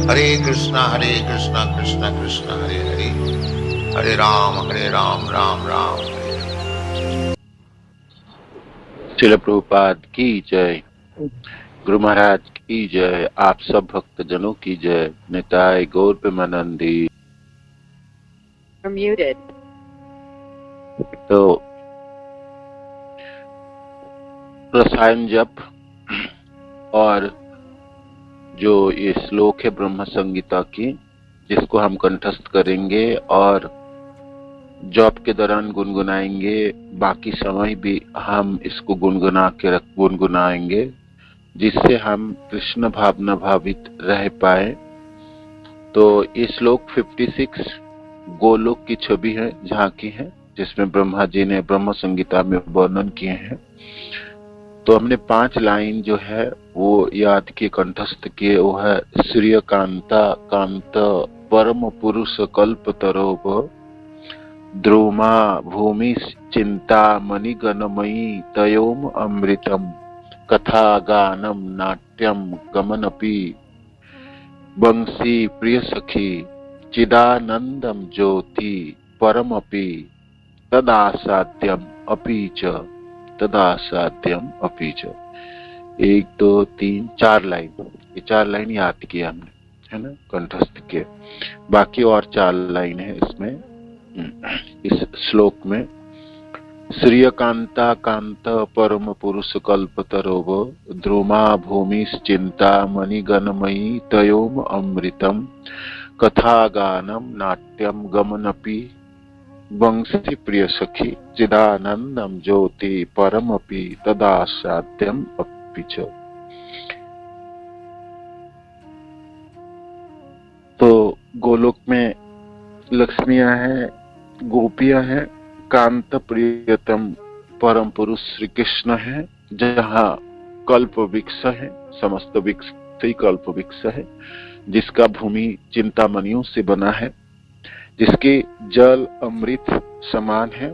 हरे कृष्णा कृष्णा कृष्णा हरे हरे, हरे राम राम राम हरे हरे। श्रील प्रभुपाद की जय, गुरु महाराज की जय, आप सब भक्त जनों की जय, निताय गौर प्रेमानंदी। तो रसायन जप और जो ये श्लोक है ब्रह्म संगीता की, जिसको हम कंठस्थ करेंगे और जप के दौरान गुनगुनाएंगे, बाकी समय भी हम इसको गुनगुनाएंगे, जिससे हम कृष्ण भावना भावित रह पाए। तो ये श्लोक 56 गोलोक की छवि है, झांकी है, जिसमें ब्रह्मा जी ने ब्रह्म संगीता में वर्णन किए हैं। तो हमने 5 लाइन जो है वो याद किए, कंठस्थ किए। वो है सूर्य कांता कांत परम पुरुष कल्प तरोप, द्रुमा भूमि चिंता मणिगणमयी तयोम अमृतम, कथा गानम नाट्यम गमनपि, बंसी प्रिय सखी चिदानंदम ज्योति परमपि, तदासाद्यम अपि च, तदासाद्यम अपि च। 1 2 3 4 लाइन, ये 4 लाइन याद किया हमने, है ना, कंठस्थ किए। बाकी और 4 लाइन है इसमें, इस श्लोक में। श्रियकांता कांत परम पुरुष कल्पतरोव, द्रुमा भूमि चिंता मणिगणमयी तयोम अमृतम, कथा गानम नाट्यम गमनपि, वंशी प्रिय सखी चिदानंदम ज्योति परमपि, तदासाद्यम अपि च। तो गोलोक में लक्ष्मियां हैं, गोपियां हैं, कांत प्रियतम परम पुरुष श्री कृष्ण है, जहाँ कल्प वृक्ष है, समस्त वृक्ष ही कल्प वृक्ष है, जिसका भूमि चिंतामणियों से बना है, जिसके जल अमृत समान है।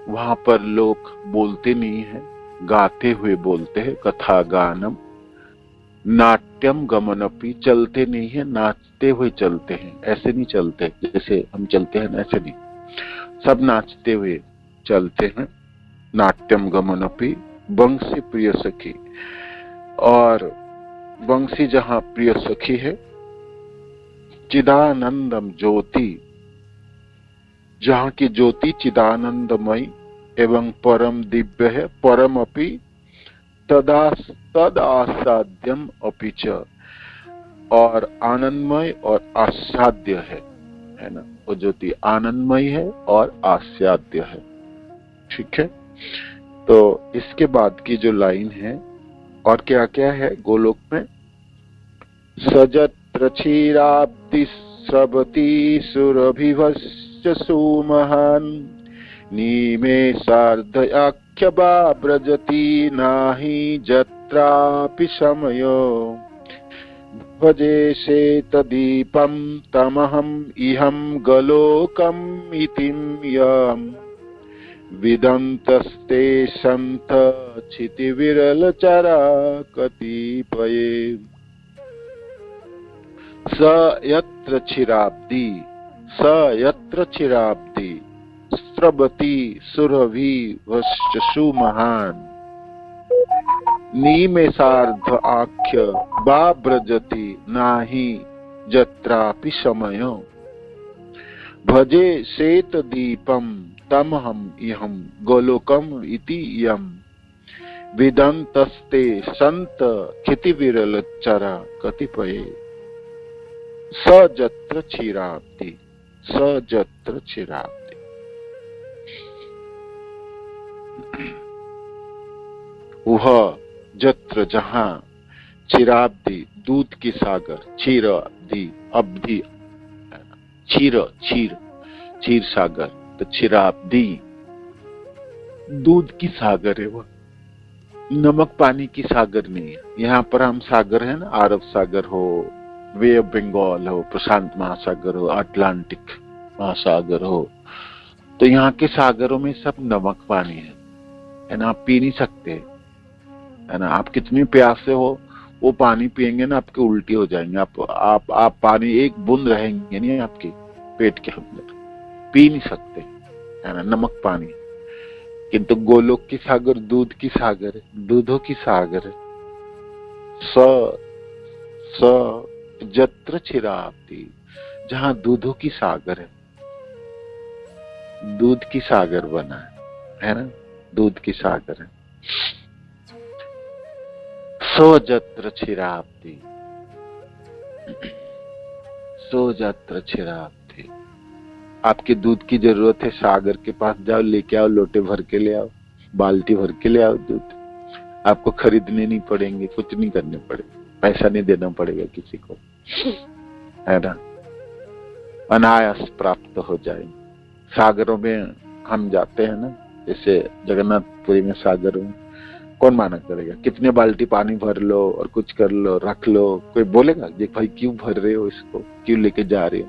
वहां पर लोग बोलते नहीं है, गाते हुए बोलते हैं, कथा गानम, नाट्यम गमनपि, चलते नहीं है, नाचते हुए चलते हैं। ऐसे नहीं चलते जैसे हम चलते हैं, ऐसे नहीं, सब नाचते हुए चलते हैं। नाट्यम गमनपि, वंशी प्रिय सखी, और वंशी जहां प्रिय सखी है, चिदानंदम ज्योति, जहां की ज्योति चिदानंदमयी एवं परम दिव्य है, परम अपि तदासाद्यम अपि च, और आनंदमय और आस्वाद्य है ना, वो ज्योति आनंदमय है और आस्वाद्य है। ठीक है, तो इसके बाद की जो लाइन है, और क्या क्या है गोलोक में, सजत्र क्षीराब्धि स्रवती सुरभिवश्च सुमहान, नीमे सार्धयाख्य व्रजति नाही जत्रापि समयो, भजे शेतदीपं तमहं इहं गोलोकम् इतिं यम्, विदन्तस्ते सन्त क्षितिविरलचरा कतिपये, स यत्र क्षीराब्धि स्रवति सुरभि वश्चसु महान, नीमे सार्ध आख्य व्रजति नाही जत्रापि समयो, भजे शेत दीपम तमहम इहम गोलोकम इति यम, विदन्तस्ते संत क्षिति विरल चरा कतिपये, सजत्र क्षीराब्धि, सजत्र क्षीराब्धि। वह जत्र जहां, क्षीराब्धि दूध की सागर, क्षीराब्धि अब्धि क्षीर क्षीर क्षीर सागर, तो क्षीराब्धि दूध की सागर है, वह नमक पानी की सागर नहीं है। यहाँ पर हम सागर है ना, अरब सागर हो, वे ऑफ बंगाल हो, प्रशांत महासागर हो, अटलांटिक महासागर हो, तो यहाँ के सागरों में सब नमक पानी है ना, आप पी नहीं सकते, है ना। आप कितनी प्यासे हो, वो पानी पिएंगे ना आपके उल्टी हो जाएंगे। आप पानी एक बूंद रहेंगे नहीं आपके पेट के अंदर, पी नहीं सकते, है ना, नमक पानी। किंतु गोलोक की सागर दूध की सागर है, दूधों की सागर है। स जत्र क्षीराब्धि, जहां दूधों की सागर है, दूध की सागर बना है ना, दूध की सागर है। सो जत्र क्षीराब्धि, सो जत्र क्षीराब्धि। आपके दूध की जरूरत है, सागर के पास जाओ, लेके आओ, लोटे भर के ले आओ, बाल्टी भर के ले आओ दूध। आपको खरीदने नहीं पड़ेंगे, कुछ नहीं करने पड़ेगा, पैसा नहीं देना पड़ेगा किसी को, है ना, अनायास प्राप्त हो जाए। सागरों में हम जाते हैं ना, जैसे जगन्नाथपुरी में सागर में, कौन माना करेगा? कितने बाल्टी पानी भर लो और कुछ कर लो, रख लो, कोई बोलेगा ये भाई क्यों भर रहे हो, इसको क्यों लेके जा रहे हो?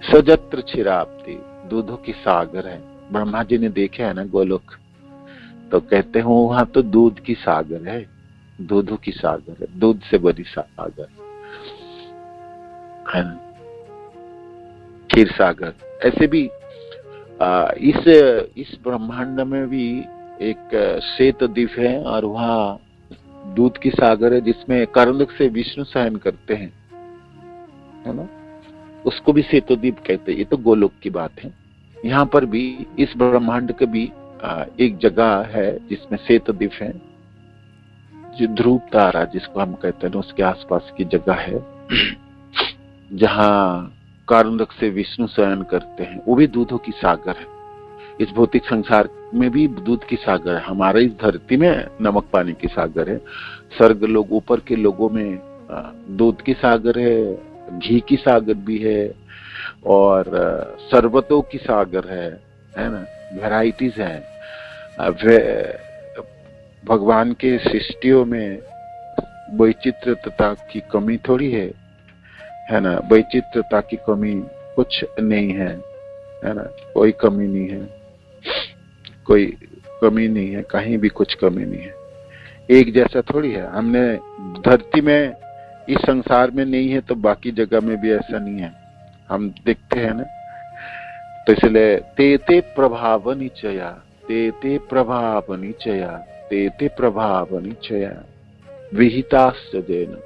सजत्र क्षीराब्धि, दूधों की सागर है। ब्रह्मा जी ने देखे है ना गोलोक, तो कहते हैं वहां तो दूध की सागर है, दूधों की सागर है, दूध से बड़ी सागर है ना, क्षीर सागर। ऐसे भी इस ब्रह्मांड में भी एक श्वेत द्वीप है और वहां दूध की सागर है, जिसमें कर्णक से विष्णु शयन करते हैं, है ना, उसको भी श्वेत द्वीप कहते हैं। ये तो गोलोक की बात है। यहाँ पर भी इस ब्रह्मांड के भी एक जगह है जिसमें श्वेत द्वीप है, जो ध्रुव तारा जिसको हम कहते हैं, उसके आसपास की जगह है जहां कर्णक से विष्णु शयन करते हैं। वो भी दूधों की सागर है। इस भौतिक संसार में भी दूध की सागर है, हमारे इस धरती में नमक पानी की सागर है। स्वर्ग लोग ऊपर के लोगों में दूध की सागर है, घी की सागर भी है, और शरबतों की सागर है ना, वैरायटीज है। भगवान के सृष्टियों में वैचित्रता की कमी थोड़ी है ना, वैचित्रता की कमी कुछ नहीं है ना, कोई कमी नहीं है, कोई कमी नहीं है, कहीं भी कुछ कमी नहीं है। एक जैसा थोड़ी है। हमने धरती में इस संसार में नहीं है तो बाकी जगह में भी ऐसा नहीं है, हम देखते हैं ना। तो इसलिए तेते प्रभाव निचया, तेते प्रभाव निचया, तेते प्रभाव निचया विहिताश्च देन।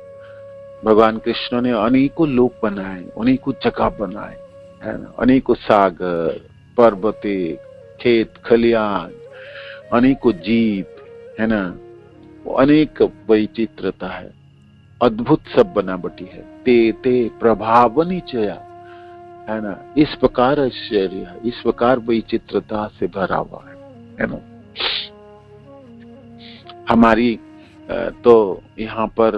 भगवान कृष्ण ने अनेकों लोक बनाए, अनेकों जगह बनाए, है ना, अनेकों सागर, पर्वते, खेत खलियान, अनेकों जीव, है ना, अनेक वैचित्रता है, अद्भुत सब बनावटी है। ते ते प्रभाव निचया, है ना, इस प्रकार ऐश्वर्य, इस प्रकार वैचित्रता से भरा हुआ है ना। हमारी तो यहाँ पर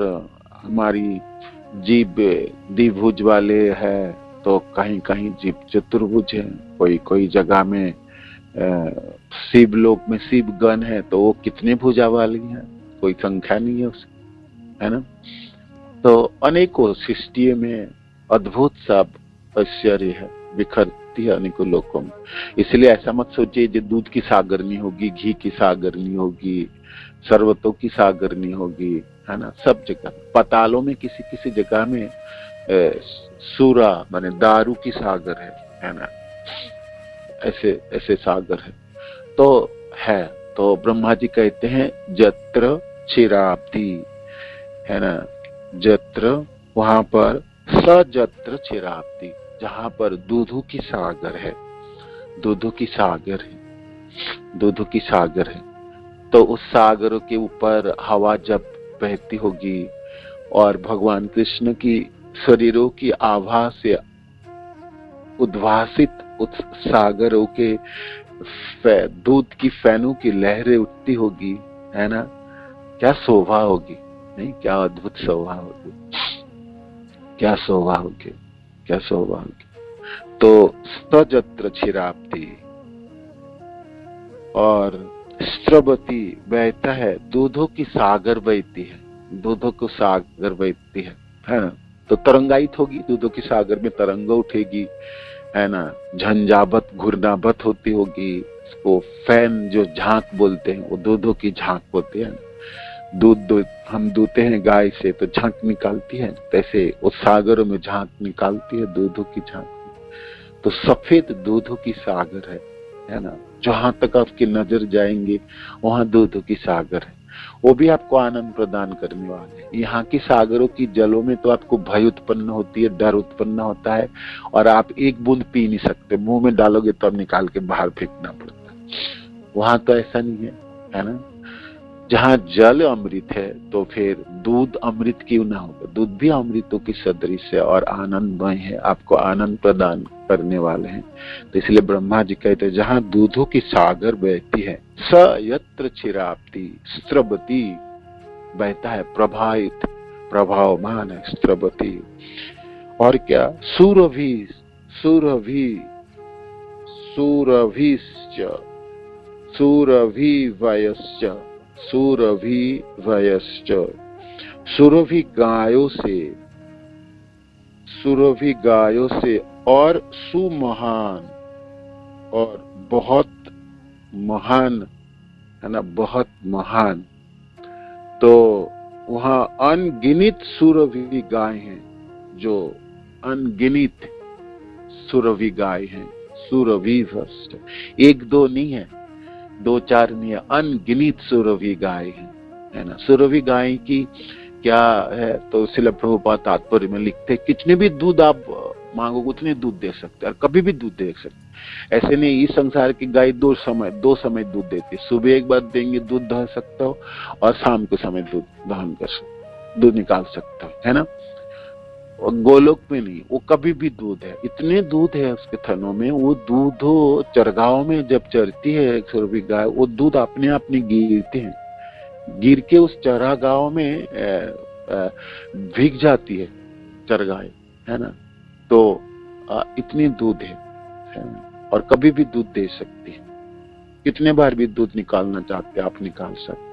हमारी जीव द्विभुज वाले है, तो कहीं कहीं जीव चतुर्भुज है, कोई जगह में शिव लोक में शिव गण है तो वो कितने भुजा वाली है, कोई संख्या नहीं है उसकी, है ना। तो अनेकों सृष्टि में अद्भुत सब ऐश्वर्य है, बिखरती है अनेकों लोकों में। इसलिए ऐसा मत सोचिए जो दूध की सागर नहीं होगी, घी की सागर नहीं होगी, शरबतों की सागर नहीं होगी, है ना। सब जगह पतालों में किसी किसी जगह में सूरा माने दारू की सागर है ना, ऐसे ऐसे सागर है तो है। तो ब्रह्मा जी कहते हैं जत्र क्षीराब्धि, है ना, जत्र वहां पर सजत्र क्षीराब्धि, जहां पर दूधों की सागर है, दूधों की सागर है, दूधों की सागर है। तो उस सागर के ऊपर हवा जब बहती होगी और भगवान कृष्ण की शरीरों की आभा से उद्भासित उस सागरों के दूध की फैनों की लहरें उठती होगी, है ना, क्या शोभा होगी, नहीं, क्या अद्भुत शोभा होगी, क्या शोभा होगी, क्या शोभा होगी। तो सजत्र क्षीराब्धि और स्रवती बहता है, दूधों की सागर बहती है, दूधों को सागर बहती है ना। तो तरंगायित होगी, दूधों की सागर में तरंग उठेगी, है ना, झंझावत घूर्णावत होती होगी। उसको फैन जो झांक बोलते हैं, वो दूधों की झांक बोलते हैं, दूध हम दूते हैं गाय से तो झांक निकालती है, तैसे वो सागरों में झांक निकालती है, दूधों की झांक। तो सफेद दूधों की सागर है ना। जहां तक आपकी नजर जाएंगे वहां दूधों की सागर है। वो भी आपको आनंद प्रदान करने वाले हैं। यहाँ की सागरों की जलों में तो आपको भय उत्पन्न होती है, डर उत्पन्न होता है, और आप एक बूंद पी नहीं सकते। मुंह में डालोगे तो अब निकाल के बाहर फेंकना पड़ता है। वहां तो ऐसा नहीं है ना। जहाँ जल अमृत है तो फिर दूध अमृत क्यों ना होगा। दूध भी अमृतों की सदृश है और आनंदमय है, आपको आनंद प्रदान करने वाले हैं। तो इसलिए ब्रह्मा जी कहते हैं जहाँ दूधों की सागर बहती है, स यत्र क्षीराब्धि स्रवति, बहता है, प्रभावित प्रभावमान है, स्रवति। और क्या, सुरभि सुरभि सुरभिश्च सुरभि वयश्च सुरभि वयश्च, सुरभि गायों से और सुमहान और बहुत महान है ना, बहुत महान। तो वहां अनगिनित सुरभि गाय हैं, जो अनगिनित सुरभि गाय हैं। सुरभि वयश्च, एक दो नहीं है, दो चार नहीं है, अनगिनित सुरभि गाय है ना। सुरभि गाय की क्या है, तो श्रील प्रभुपाद तात्पर्य में लिखते हैं कितने भी दूध आप मांगो उतने दूध दे सकते हैं और कभी भी दूध दे सकते। ऐसे नहीं, इस संसार की गाय दो समय दूध देती है। सुबह एक बार देंगे दूध दह सकता हो और शाम के समय दूध निकाल सकता है ना। और गोलोक में नहीं, वो कभी भी दूध है, इतने दूध है उसके थनों में। वो दूध चरगाहों में जब चरती है सुरभि गाय, वो दूध अपने आप में गिरते हैं, गिर के उस चरागाहों में भीग जाती है चरगाहें, है ना। तो इतनी दूध है ना? और कभी भी दूध दे सकती है। कितने बार भी दूध निकालना चाहते आप निकाल सकते।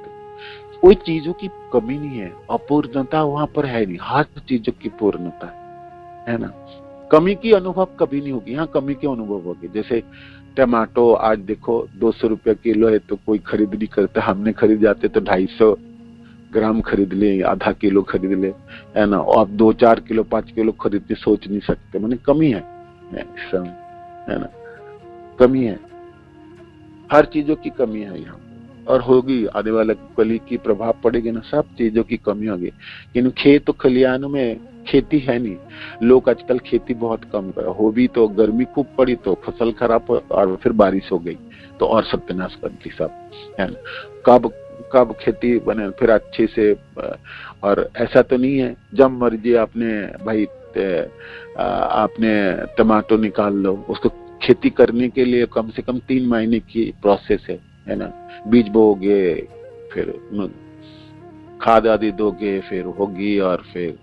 कोई चीजों की कमी नहीं है, अपूर्णता वहां पर है नहीं, हर चीजों की पूर्णता है ना। कमी की अनुभव कभी नहीं होगी, यहाँ कमी की अनुभव होगी। जैसे टमाटो आज देखो 200 रुपया किलो है तो कोई खरीद नहीं करता, हमने खरीद जाते तो 250 ग्राम खरीद ले, आधा किलो खरीद ले, है ना। और आप 2, 4 किलो 5 किलो खरीदते सोच नहीं सकते, मैंने कमी है ना, कमी है, हर चीजों की कमी है यहाँ और होगी। आने वाले कली की प्रभाव पड़ेगी ना, सब चीजों की कमी होगी। इन खेत खलिहानों में खेती है नहीं, लोग आजकल खेती बहुत कम कर, हो भी तो गर्मी खूब पड़ी तो फसल खराब और फिर बारिश हो गई तो और सत्यानाश कर दी सब, है ना। कब खेती बने फिर अच्छे से। और ऐसा तो नहीं है जब मर्जी आपने भाई आपने टमाटो निकाल लो, उसको खेती करने के लिए कम से कम 3 महीने की प्रोसेस है ना। बीज बोओगे, फिर खाद आदि दोगे, फिर होगी और फिर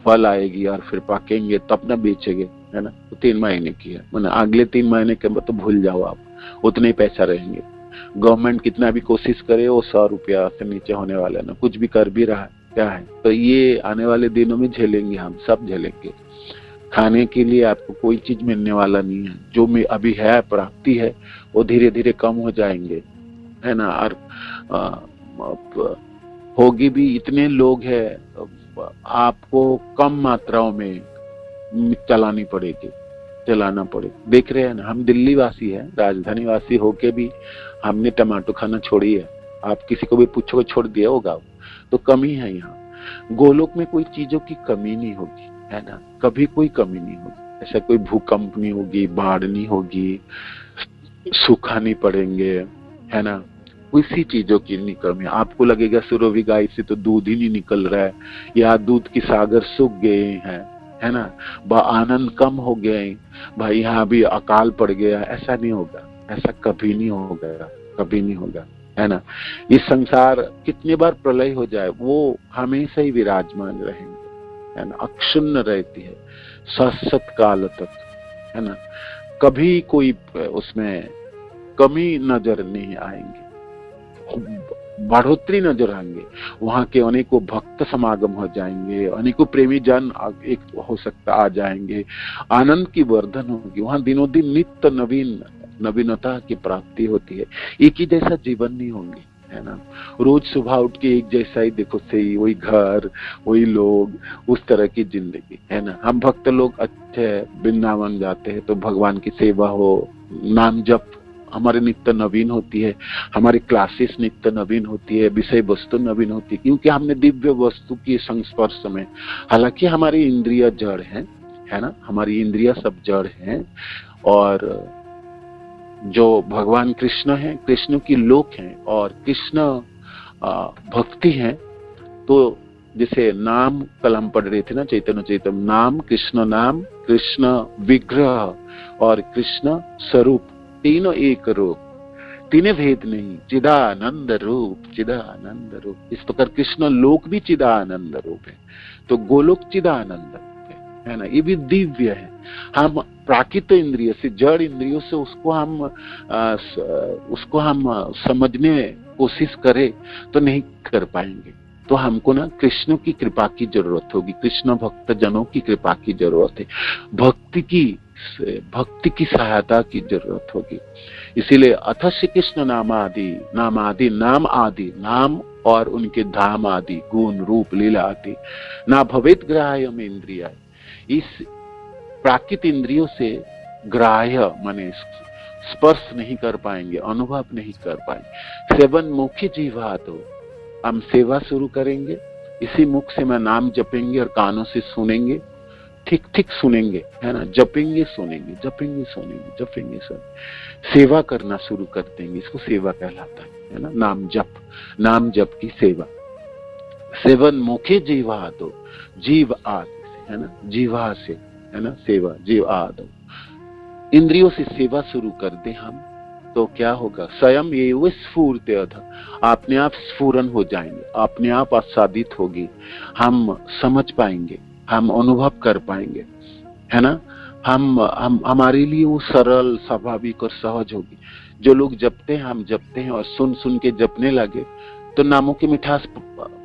फल आएगी और फिर पकेंगे तब ना बेचेंगे, है ना। तो 3 महीने की है, मतलब अगले 3 महीने के बाद तो भूल जाओ आप, उतने ही पैसा रहेंगे। गवर्नमेंट कितना भी कोशिश करे वो 100 रुपया से नीचे होने वाला ना, कुछ भी कर भी रहा है क्या है। तो ये आने वाले दिनों में झेलेंगे, हम सब झेलेंगे। खाने के लिए आपको कोई चीज मिलने वाला नहीं है, जो में अभी है प्राप्ति है वो धीरे धीरे कम हो जाएंगे, है ना। और होगी भी, इतने लोग हैं, आपको कम मात्राओं में चलाना पड़ेगा। देख रहे हैं ना, हम दिल्ली वासी है, राजधानी वासी होके भी हमने टमाटो खाना छोड़ी है। आप किसी को भी पूछो छोड़ दिया होगा। तो कमी है यहाँ। गोलोक में कोई चीजों की कमी नहीं होगी, है ना, कभी कोई कमी नहीं होगी। ऐसा कोई भूकंप नहीं होगी, बाढ़ नहीं होगी, सूखा नहीं पड़ेंगे, है ना। किसी चीजों की नहीं कमी। आपको लगेगा सुरभि गाय से तो दूध ही नहीं निकल रहा है, या दूध की सागर सूख गए हैं, है ना, आनंद कम हो गए भाई, यहाँ भी अकाल पड़ गया। ऐसा नहीं होगा, ऐसा कभी नहीं होगा, है ना। इस संसार कितने बार प्रलय हो जाए वो हमेशा ही विराजमान रहेंगे, है ना, अक्षुण्ण रहती है शाश्वत काल तक, है ना। कभी कोई उसमें कमी नजर नहीं आएंगे, बढ़ोतरी नजर आएंगे। वहां के अनेकों भक्त समागम हो जाएंगे, अनेकों प्रेमी जन एक हो सकता आ जाएंगे, आनंद की वर्धन होगी। वहां दिनों दिन नित्य नवीनता की प्राप्ति होती है। एक ही जैसा जीवन नहीं होंगे, है ना। रोज सुबह उठ के एक जैसा ही देखो, सही वही घर, वही लोग, उस तरह की जिंदगी, है ना। हम भक्त लोग अच्छे वृंदावन जाते हैं तो भगवान की सेवा हो, नाम जप हमारे नित्य नवीन होती है, हमारी क्लासेस नित्य नवीन होती है, विषय वस्तु नवीन होती है, क्योंकि हमने दिव्य वस्तु के संस्पर्श में, हालांकि हमारी इंद्रिय जड़ है ना, हमारी इंद्रिया सब जड़ हैं, और जो भगवान कृष्ण हैं, कृष्ण की लोक हैं और कृष्ण भक्ति हैं। तो जैसे नाम कल हम पढ़ रहे थे ना, चैतन्य चैतन्य नाम, कृष्ण विग्रह और कृष्ण स्वरूप, तीनों एक रूप, तीनों भेद नहीं, चिदानंद रूप, चिदानंद रूप। इस प्रकार कृष्ण लोक भी चिदानंद रूप है, तो गोलोक चिदानंद रूप है ना। ये भी दिव्य है। हम प्राकृत इंद्रिय से, जड़ इंद्रियों से उसको हम समझने कोशिश करें तो नहीं कर पाएंगे। तो हमको ना कृष्ण की कृपा की जरूरत होगी, कृष्ण भक्त जनों की कृपा की जरूरत है, भक्ति की सहायता की जरूरत होगी। इसीलिए अथ श्री कृष्ण नाम आदि, नाम और उनके धाम आदि, गुण रूप लीला आदि, ना भवेत ग्राह्यम इंद्रिया, इस प्राकृत इंद्रियों से ग्राह्य माने स्पर्श नहीं कर पाएंगे, अनुभव नहीं कर पाएंगे। सेवन मुखी जीवा, तो हम सेवा शुरू करेंगे, इसी मुख से मैं नाम जपेंगे और कानों से सुनेंगे, ठीक ठीक सुनेंगे, है ना, जपेंगे सुनेंगे, जपेंगे सुनेंगे, जपेंगे सुनेंगे, सेवा करना शुरू कर देंगे। इसको सेवा कहलाता है ना, नाम जप की सेवा। सेवन मुखे जीवा, तो जीव आदि से, है ना, जीवा से, है ना, सेवा जीव आदि, इंद्रियों से सेवा शुरू कर दे हम, तो क्या होगा, स्वयं ये स्फूर्त, अपने आप स्फुरन हो जाएंगे, अपने आप आस्वादित होगी, हम समझ पाएंगे, हम अनुभव कर पाएंगे, है ना। हमारे लिए वो सरल, स्वाभाविक और सहज होगी। जो लोग जपते हैं, हम जपते हैं और सुन के जपने लगे तो नामों की मिठास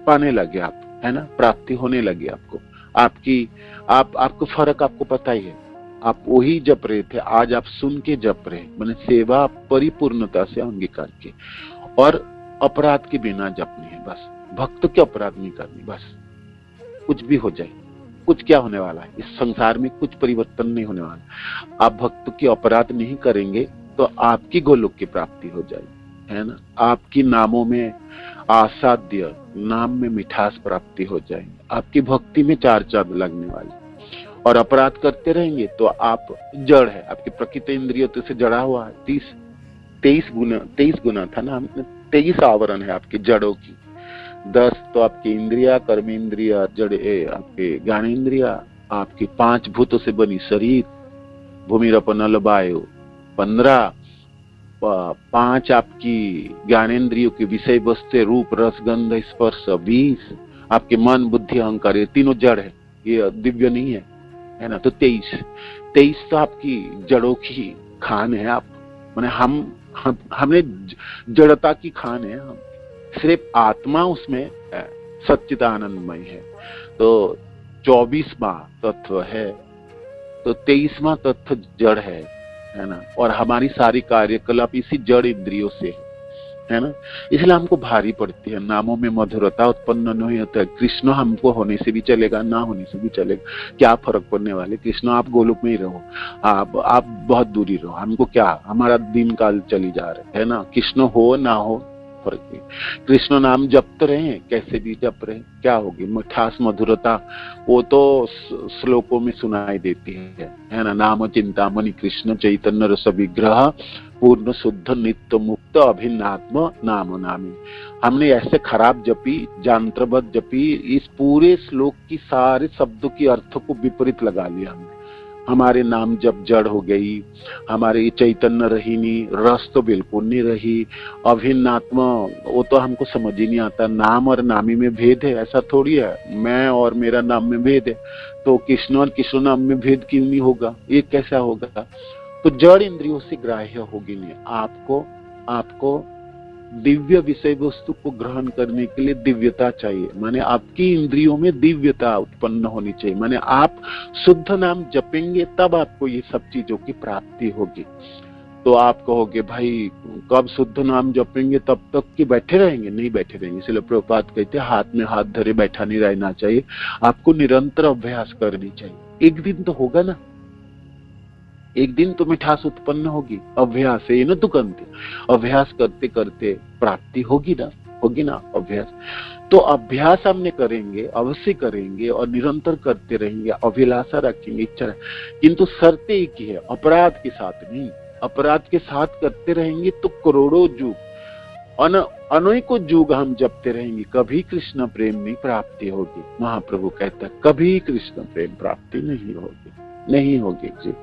पाने लगे आप, है ना, प्राप्ति होने लगी आपको। आपको फर्क आपको पता ही है। आप वही जप रहे थे, आज आप सुन के जप रहे, मैंने सेवा परिपूर्णता से अंगीकार की, और अपराध के बिना जपनी है बस, भक्त के अपराध नहीं करनी बस। कुछ भी हो जाए, कुछ क्या होने वाला है, इस संसार में कुछ परिवर्तन नहीं होने वाला। आप भक्त के अपराध नहीं करेंगे तो आपकी गोलोक की प्राप्ति हो जाएगी, है ना। आपकी नामों में आसाध्य, नाम में मिठास प्राप्ति हो जाएगी, आपकी भक्ति में चार चांद लगने वाली। और अपराध करते रहेंगे तो आप जड़ है, आपकी प्रकृति इंद्रियों से जड़ा हुआ है। 23 गुना था ना, 23 आवरण है आपकी जड़ों की। 10 तो आपकी इंद्रिया, कर्म इंद्रिया, जड़े आपके ज्ञानेन्द्रिया, आपकी 5 भूतों से बनी शरीर, भूमि रपनल वायु। 15 5 आपकी ज्ञानेन्द्रियों की विषय वस्तु, रूप रस गंध स्पर्श। 20 आपके मन बुद्धि अहंकार, ये तीनों जड़ है, ये दिव्य नहीं है ना। तो 23 तो आपकी जड़ों की खान है। आप माने हमने जड़ता की खान है, हम सिर्फ आत्मा उसमें सच्चिदानंदमय है। तो 24वां तत्व है, तो 23वां तत्व जड़ है ना। और हमारी सारी कार्यकलाप इसी जड़ इंद्रियों से है ना। इसलिए हमको भारी पड़ती है, नामों में मधुरता उत्पन्न नहीं होता है। कृष्ण हमको होने से भी चलेगा, ना होने से भी चलेगा, क्या फर्क पड़ने वाले। कृष्ण आप गोलोक में ही रहो, आप बहुत दूरी रहो, हमको क्या, हमारा दिन काल चली जा रहे है ना। कृष्ण हो ना हो फर्क नहीं, कृष्ण नाम जपते रहे, कैसे भी जप रहे, क्या होगी मिठास मधुरता, वो तो श्लोकों में सुनाई देती है ना। नाम चिंतामणि कृष्ण चैतन्य रस विग्रह पूर्ण शुद्ध नित्य मुक्त अभिन्नात्म नाम नामी। हमने ऐसे खराब जपी, जानत्रबद्ध जपी, इस पूरे श्लोक की सारे शब्दों की अर्थ को विपरीत लगा लिया हमने। हमारे नाम जब जड़ हो गई, हमारे चैतन्य रही नहीं, रस तो बिल्कुल नहीं रही, अभिन्नात्म वो तो हमको समझ ही नहीं आता। नाम और नामी में भेद है, ऐसा थोड़ी है मैं और मेरा नाम में भेद है, तो कृष्ण और कृष्ण नाम में भेद क्यों नहीं होगा, ये कैसा होगा। तो जड़ इंद्रियों से ग्राह्य होगी नहीं। आपको दिव्य विषय वस्तु को ग्रहण करने के लिए दिव्यता चाहिए, माने आपकी इंद्रियों में दिव्यता उत्पन्न होनी चाहिए। माने आप शुद्ध नाम जपेंगे तब आपको ये सब चीजों की प्राप्ति होगी। तो आप कहोगे भाई कब शुद्ध नाम जपेंगे, तब तक कि बैठे रहेंगे? नहीं बैठे रहेंगे। इसलिए प्रभुपाद कहते हैं हाथ में हाथ धरे बैठा नहीं रहना चाहिए, आपको निरंतर अभ्यास करनी चाहिए। एक दिन तो होगा ना, एक दिन तो मिठास उत्पन्न होगी। अभ्यास है न दुकंते, अभ्यास करते करते प्राप्ति होगी ना अभ्यास। तो अभ्यास हमने करेंगे, अवश्य करेंगे और निरंतर करते रहेंगे, अभिलाषा रखेंगे, इच्छा रखेंगे, किंतु शर्त एक ही है, अपराध के साथ नहीं। अपराध के साथ करते रहेंगे तो करोड़ों युग, अनेकों युग हम जपते रहेंगे, कभी कृष्ण प्रेम नहीं प्राप्ति होगी। महाप्रभु कहता है कभी कृष्ण प्रेम प्राप्ति नहीं होगी जी,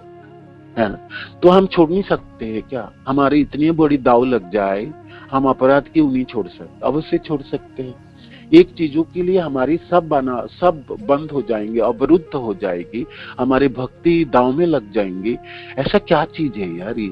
है ना। तो हम छोड़ नहीं सकते हैं क्या? हमारी इतनी बड़ी दाव लग जाए, हम अपराध क्यों नहीं छोड़ सकते? अवश्य छोड़ सकते हैं। एक चीजों के लिए हमारी सब बंद हो जाएंगे, अवरुद्ध हो जाएगी, हमारे भक्ति दाव में लग जाएंगे। ऐसा क्या चीज है यार ये,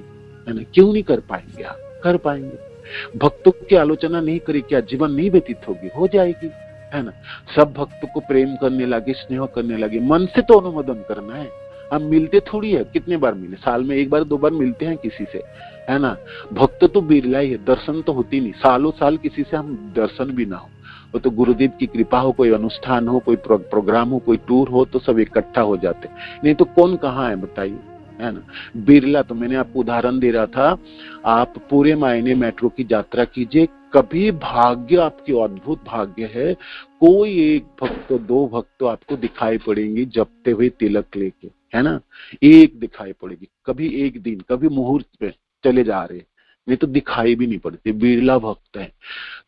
है ना? क्यों नहीं कर पाएंगे? आप कर पाएंगे। भक्तों की आलोचना नहीं करी, क्या जीवन नहीं व्यतीत होगी? हो जाएगी, है ना। सब भक्तों को प्रेम करने लगे, स्नेह करने लगे, मन से तो अनुमोदन करना है। हम मिलते थोड़ी है, कितने बार मिले? साल में एक बार दो बार मिलते हैं किसी से, है ना। भक्त तो बिरला ही है, दर्शन तो होती नहीं, सालों साल किसी से हम दर्शन भी ना हो। वो तो गुरुदेव की कृपा हो, कोई अनुष्ठान हो, कोई प्रोग्राम हो, कोई टूर हो तो सब इकट्ठा हो जाते, नहीं तो कौन कहाँ है बताइए, है ना। बिरला। तो मैंने आपको उदाहरण दे रहा था, आप पूरे महीने मेट्रो की यात्रा कीजिए, कभी भाग्य, आपकी अद्भुत भाग्य है, कोई एक भक्त, दो भक्त आपको दिखाई पड़ेंगे जपते हुए तिलक लेके, है ना। एक दिखाई पड़ेगी, कभी एक दिन, कभी मुहूर्त पे चले जा रहे, नहीं तो दिखाई भी नहीं पड़ती, बिरला भक्त है।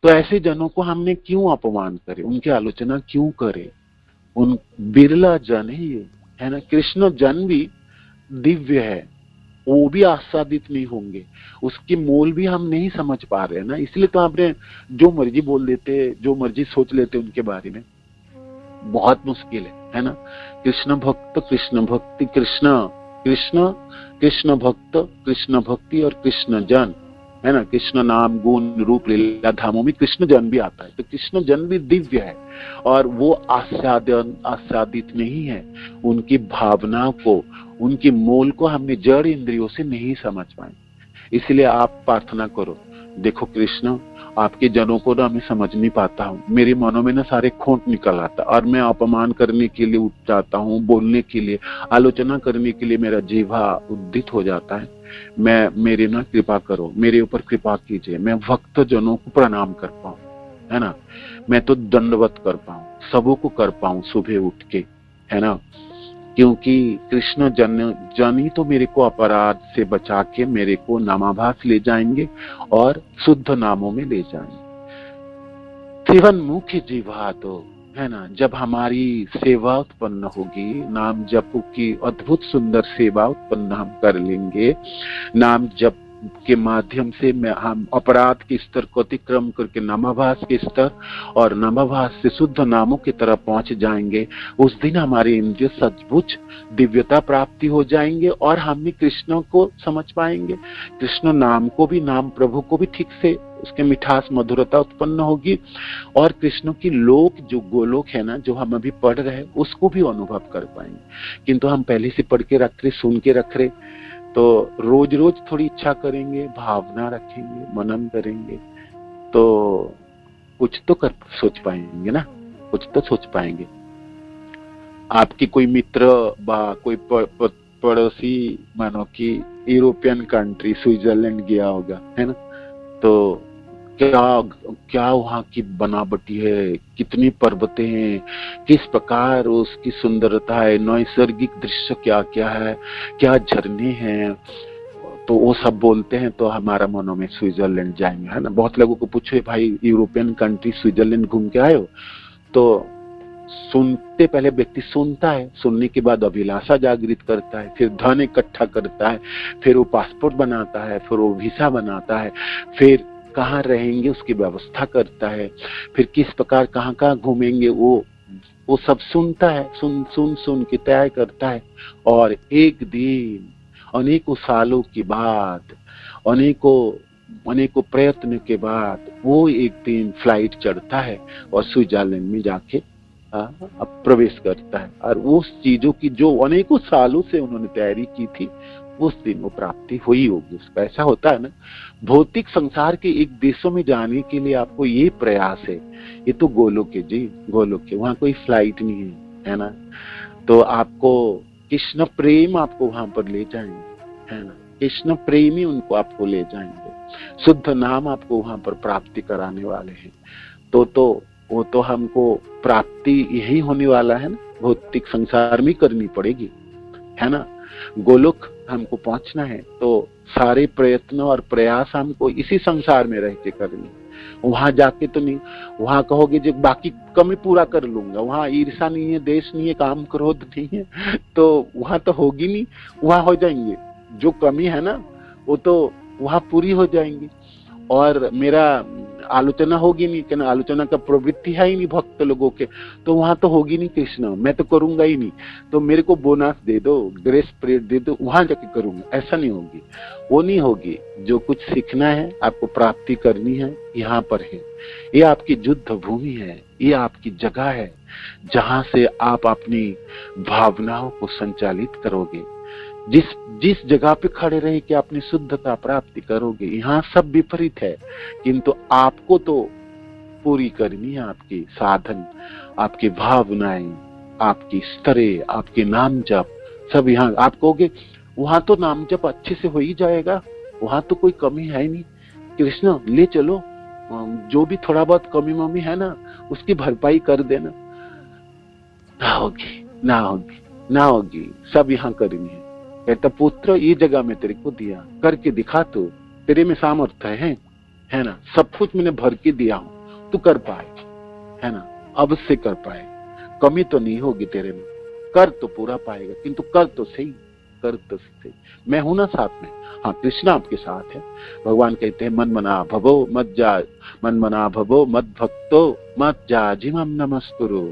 तो ऐसे जनों को हमने क्यों अपमान करे, उनकी आलोचना क्यों करे? उन बिरला जन ही है ना। कृष्ण जन भी दिव्य है, वो भी आस्वादित नहीं होंगे, उसकी मोल भी हम नहीं समझ पा रहे हैं ना। इसलिए तो आपने जो मर्जी बोल देते, जो मर्जी सोच लेते उनके बारे में, बहुत मुश्किल है ना। कृष्ण भक्त, कृष्ण भक्ति, कृष्ण कृष्ण कृष्ण भक्त, कृष्ण भक्ति और कृष्ण जन, है ना। कृष्ण नाम गुण रूप लीला धामों में कृष्ण जन भी आता है, तो कृष्ण जन भी दिव्य है और वो आस्वादित नहीं है। उनकी भावना को, उनकी मोल को हमने जड़ इंद्रियों से नहीं समझ पाए। इसलिए आप प्रार्थना करो, देखो कृष्ण आपके जनों को ना मैं समझ नहीं पाता हूँ, मेरे मनों में ना सारे खोट निकल आता और मैं अपमान करने के लिए उठ जाता हूँ, बोलने के लिए, आलोचना करने के लिए मेरा जीवा उद्दित हो जाता है। मेरे ना कृपा करो, मेरे ऊपर कृपा कीजिए, मैं भक्त जनों को प्रणाम कर पाऊं, है ना। मैं तो दंडवत कर पाऊं, सबों को कर पाऊं सुबह उठ के, है ना। क्योंकि कृष्ण जन ही तो मेरे को अपराध से बचा के मेरे को नामाभास ले जाएंगे और शुद्ध नामों में ले जाएंगे। सेवन मुख्य जीवा तो, है ना। जब हमारी सेवा उत्पन्न होगी, नाम जप की अद्भुत सुंदर सेवा उत्पन्न हम कर लेंगे, नाम जप के माध्यम से हम अपराध के स्तर को अतिक्रम करके नामाभास के स्तर और नामाभास से शुद्ध नामों की तरफ पहुंच जाएंगे। उस दिन हमारे इंद्रिय सचमुच दिव्यता प्राप्ति हो जाएंगे और हम भी कृष्ण को समझ पाएंगे, कृष्ण नाम को भी, नाम प्रभु को भी ठीक से उसके मिठास मधुरता उत्पन्न होगी और कृष्ण की लोक, जो गोलोक है ना, जो हम अभी पढ़ रहे हैं, उसको भी अनुभव कर पाएंगे। किंतु हम पहले से पढ़ के रख रहे, सुन के रख रहे, तो रोज रोज थोड़ी इच्छा करेंगे, भावना रखेंगे, मनन करेंगे, तो कुछ तो सोच पाएंगे ना, कुछ तो सोच पाएंगे। आपकी कोई मित्र बा कोई पड़ोसी, मानो कि यूरोपियन कंट्री स्विट्जरलैंड गया होगा, है ना, तो क्या वहाँ की बनावटी है, कितनी पर्वतें हैं, किस प्रकार उसकी सुंदरता है, नैसर्गिक दृश्य क्या क्या है, क्या झरने हैं, तो वो सब बोलते हैं तो हमारा मनों में स्विट्जरलैंड जाएंगे, है ना। बहुत लोगों को पूछो भाई यूरोपियन कंट्री स्विट्जरलैंड घूम के आए हो, तो सुनते पहले व्यक्ति सुनता है, सुनने के बाद अभिलाषा जागृत करता है, फिर धन इकट्ठा करता है, फिर वो पासपोर्ट बनाता है, फिर वो वीसा बनाता है, फिर कहाँ रहेंगे उसकी व्यवस्था करता है, फिर किस प्रकार कहाँ कहाँ घूमेंगे वो सब सुनता है, सुन के तय करता है। और एक दिन अनेकों सालों के बाद, अनेकों प्रयत्न के बाद वो एक दिन फ्लाइट चढ़ता है और स्विट्जरलैंड में जाके प्रवेश करता है। और उस चीजों की जो अनेकों सालों से उन्होंने तैयारी की थी उस दिन वो प्राप्ति हुई होगी उसको। ऐसा होता है ना, भौतिक संसार के एक देशों में जाने के लिए आपको ये प्रयास है, ये तो गोलोक है जी, गोलोक है, वहां कोई फ्लाइट नहीं है ना। तो आपको कृष्ण प्रेम आपको वहां पर ले जाएंगे, है ना, कृष्ण प्रेमी उनको आपको ले जाएंगे, शुद्ध नाम आपको वहां पर प्राप्ति कराने वाले हैं। तो वो तो हमको प्राप्ति यही होने वाला है ना, भौतिक संसार में करनी पड़ेगी, है ना। गोलोक हमको पहुंचना है तो सारे प्रयत्न और प्रयास हमको इसी संसार में रह के करनी। वहां जाके तो नहीं, वहां कहोगे जो बाकी कमी पूरा कर लूंगा, वहां ईर्षा नहीं है, देश नहीं है, काम क्रोध नहीं है, तो वहां तो होगी नहीं। वहां हो जाएंगे जो कमी है ना, वो तो वहां पूरी हो जाएंगी। और मेरा आलोचना होगी नहीं, कि आलोचना का प्रवृत्ति है ही नहीं भक्त लोगों के, तो वहां तो होगी नहीं कृष्ण, मैं तो करूंगा ही नहीं, तो मेरे को बोनस दे दो, ग्रेस पीरियड दे दो, वहां जाके करूंगा, ऐसा नहीं होगी, वो नहीं होगी। जो कुछ सीखना है, आपको प्राप्ति करनी है, यहाँ पर है। ये आपकी युद्ध भूमि है, ये आपकी जगह है जहां से आप अपनी भावनाओं को संचालित करोगे। जिस जगह पे खड़े रहे कि अपनी शुद्धता प्राप्ति करोगे। यहाँ सब विपरीत है, किंतु आपको तो पूरी करनी है आपकी साधन, आपकी भावनाएं, आपकी स्तरें, आपके नाम जप सब। यहाँ आप कहोगे वहां तो नाम जप अच्छे से हो ही जाएगा, वहां तो कोई कमी है ही नहीं, कृष्ण ले चलो, जो भी थोड़ा बहुत कमी ममी है ना उसकी भरपाई कर देना। ना होगी, ना होगी, ना होगी, सब यहाँ करनी है। कहता पुत्र ये जगह में तेरे को दिया, करके दिखा, तो तेरे में सामर्थ्य है ना, सब कुछ मैंने भर के दिया हूं, तू कर पाए, है ना, अवश्य कर पाए, कमी तो नहीं होगी तेरे में, कर तो पूरा पाएगा, किंतु कर तो सही, कर तो सही, मैं हूं ना साथ में। हाँ, कृष्ण आपके साथ है। भगवान कहते हैं मन मना भवो मत जा, मन मना भवो मत भक्तो मत जा जिमम नमस्कुरु,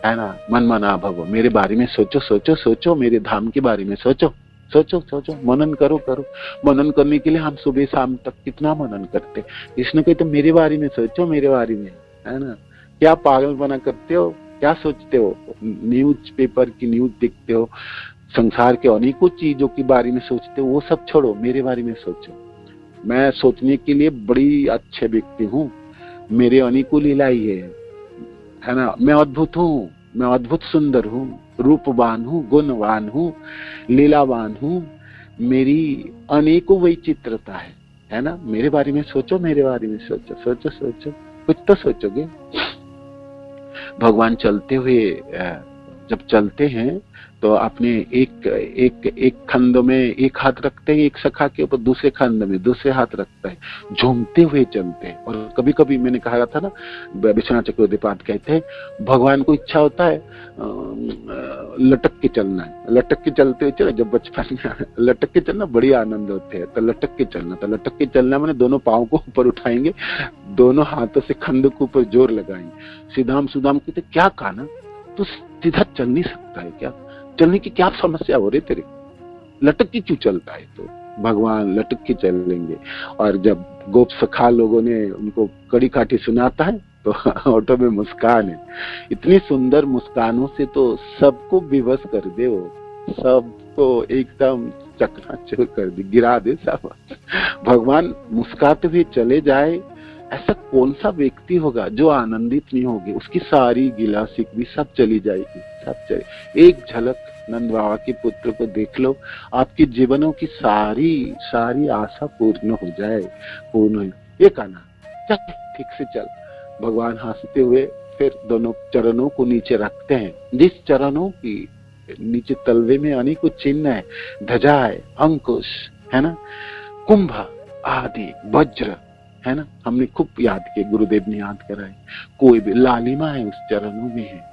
है ना। मन मना भवो, मेरे बारे में सोचो, सोचो, सोचो, मेरे धाम के बारे में सोचो, सोचो, सोचो, मनन करो, करो। मनन करने के लिए हम सुबह शाम तक कितना मनन करते। कृष्ण कहते मेरे बारे में सोचो, मेरे बारे में, है ना। क्या पागल बना करते हो, क्या सोचते हो, न्यूज पेपर की न्यूज देखते हो, संसार के अनेकों चीजों के बारे में सोचते हो, वो सब छोड़ो, मेरे बारे में सोचो। मैं सोचने के लिए बड़ी अच्छे व्यक्ति हूँ, मेरे अनेकों लीलाई है ना। मैं अद्भुत हूँ, मैं अद्भुत सुंदर हूँ, रूपवान हूँ, गुणवान हूँ, लीलावान हूँ, मेरी अनेकों वैचित्रता है ना। मेरे बारे में सोचो, मेरे बारे में सोचो, सोचो, सोचो, कुछ तो सोचोगे। भगवान चलते हुए जब चलते हैं तो अपने एक खंड में एक हाथ रखते हैं, एक सखा के ऊपर, दूसरे खंड में दूसरे हाथ रखता है, झूमते हुए चलते हैं। और कभी कभी मैंने कहा था ना, विश्वनाथ चक्रवर्तीपाद कहते हैं भगवान को इच्छा होता है लटक के चलना है, लटक के चलते हुए चले। जब बचपन में लटक के चलना बड़ी आनंद होते हैं, तो लटक के चलना, तो लटक के चलना मैंने दोनों पाँव को ऊपर उठाएंगे, दोनों हाथों से खंड के ऊपर जोर लगाएंगे। सीधाम सुदाम कहते क्या कहा ना, तो सीधा चल नहीं सकता है क्या, चलने की क्या समस्या हो रही तेरे, लटक के क्यों चलता है। तो भगवान लटक के चलेंगे। और जब गोप सखा लोगों ने उनको कड़ी काठी सुनाता है तो ऑटो में मुस्कान है, इतनी सुंदर मुस्कानों से तो सबको विवश कर दे, वो सबको एकदम चकनाचूर कर दे, गिरा दे सब। भगवान मुस्कुराते हुए चले जाए, ऐसा कौन सा व्यक्ति होगा जो आनंदित नहीं होगी, उसकी सारी गिला शिकवी सब चली जाएगी, सब चले। एक झलक नंद बाबा के पुत्र को देख लो, आपके जीवनों की सारी आशा पूर्ण हो जाए, पूर्ण हो। ये कहना चल ठीक से चल। भगवान हंसते हुए फिर दोनों चरणों को नीचे रखते हैं, जिस चरणों की नीचे तलवे में अनेकों चिन्ह है, ध्वजा है, अंकुश है ना, कुंभ आदि, वज्र है ना, हमने खूब याद किए, गुरुदेव ने याद कराए, कोई भी लालिमा है उस चरणों में है।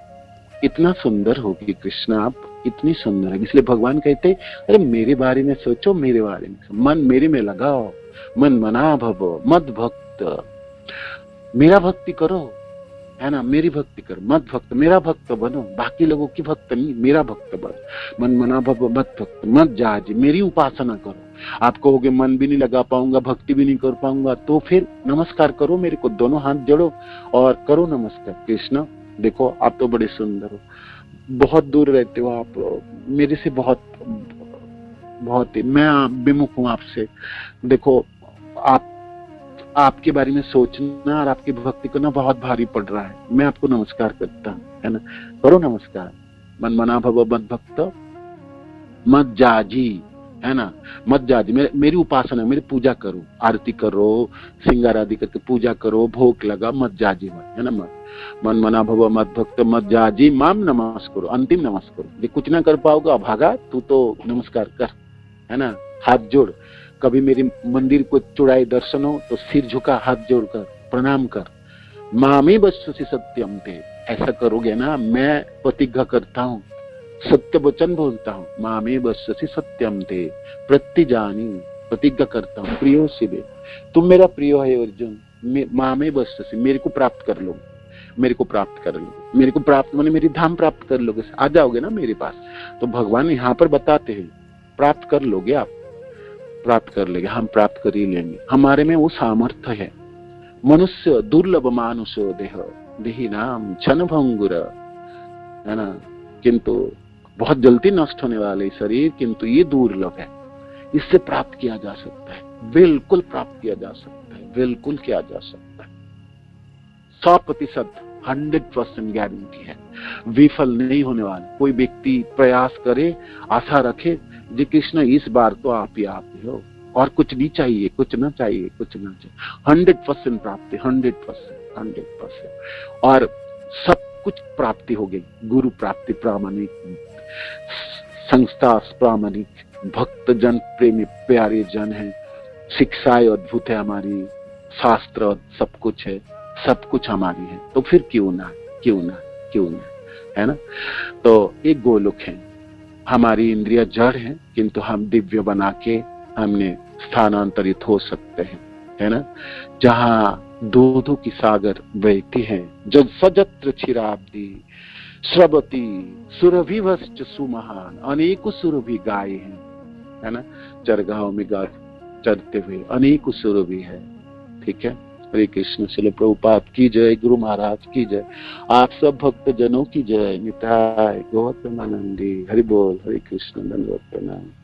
इतना सुंदर होगी कृष्ण आप, इतनी सुंदर है। इसलिए भगवान कहते अरे मेरे बारे में सोचो, मेरे बारे में, मन मेरे में लगाओ, मन मना भवो मत भक्त, मेरा भक्ति करो, है ना, मेरी भक्ति करो, मत भक्त, मेरा भक्त बनो, बाकी लोगों की भक्त नहीं, मेरा भक्त बनो। मन मना भवो मत भक्त मत जाज, मेरी उपासना करो। आप कहोगे मन भी नहीं लगा पाऊंगा, भक्ति भी नहीं कर पाऊंगा, तो फिर नमस्कार करो मेरे को, दोनों हाथ जोड़ो और करो नमस्कार। कृष्ण देखो आप तो बड़े सुंदर हो, बहुत दूर रहते हो आप, मेरे से बहुत बहुत ही मैं विमुख हूँ आपसे। देखो आप आपके बारे में सोचना और आपकी भक्ति करना बहुत भारी पड़ रहा है। मैं आपको नमस्कार करता हूँ, है ना। करो नमस्कार। मन मना भव मद भक्त मत जाजी, है ना। मत जाजी, मेरी उपासना, मेरी पूजा करो, आरती करो, श्रृंगार आदि करके पूजा करो, भोग लगा, मत जाजी मत, है ना। मत मन मना भव मत भक्त मत जाजी माम नमस्कार, अंतिम नमस्कार। ये कुछ ना कर पाओगा भागा, तू तो नमस्कार कर, है ना। हाथ जोड़, कभी मेरी मंदिर को चुड़ाई दर्शन हो तो सिर झुका, हाथ जोड़कर प्रणाम कर। मामी बस्सुसि सत्यम ते, ऐसा करोगे ना, मैं प्रतिज्ञा करता हूँ, सत्य वचन बोलता हूँ। मामे बस्ससि सत्यम ते प्रतिजानी, प्रतिज्ञा करता हूँ प्रियो शिवे, तुम मेरा प्रिय है अर्जुन। मामे बस्ससि, मेरे को प्राप्त कर लो, मेरे को प्राप्त कर लो, मेरे को प्राप्त माने मेरी धाम प्राप्त कर लोगे, आ जाओगे ना मेरे पास। तो भगवान यहाँ पर बताते हैं प्राप्त कर लोगे आप, प्राप्त कर लेंगे, हम प्राप्त कर ही लेंगे। हमारे में वो सामर्थ्य है। मनुष्य दुर्लभ मानुष देह देही नाम क्षण भंगुर, है ना। किंतु बहुत जल्दी नष्ट होने वाले शरीर, किंतु ये दुर्लभ है, इससे प्राप्त किया जा सकता है, बिल्कुल प्राप्त किया जा सकता है, बिल्कुल किया जा सकता है। 100% 100% गारंटी है, विफल नहीं होने वाला। कोई व्यक्ति प्रयास करे, आशा रखे, जी कृष्ण इस बार तो आप ही हो, और कुछ नहीं चाहिए, कुछ ना चाहिए, कुछ ना चाहिए। 100% प्राप्ति, 100%। और सब कुछ प्राप्ति हो गई। गुरु प्राप्ति प्रामाणिक, संस्था प्रामाणिक, भक्त जन प्रेमी प्यारे जन है, शिक्षाएं अद्भुत है हमारी, शास्त्र सब कुछ है, सब कुछ हमारी है। तो फिर क्यों ना, क्यों ना, क्यों ना, है ना। तो एक गोलोक है, हमारी इंद्रिया जड़ है, किंतु हम दिव्य बना के हमने स्थानांतरित हो सकते हैं, है ना। जहां दूधों की सागर बहती है, जब सजत्र क्षीराब्दी श्रवती सुरभिवश्च सुमहान, अनेकों सुरभि गाय हैं, है ना। चरगाहों में गा चरते हुए अनेकों सुरभि है, ठीक है। हरे कृष्ण। श्रील प्रभुपाद की जय, गुरु महाराज की जय, आप सब भक्त जनों की जय। निताय गौतम आनंदी। हरि बोल। हरे कृष्ण। धन्यवाद, प्रणाम।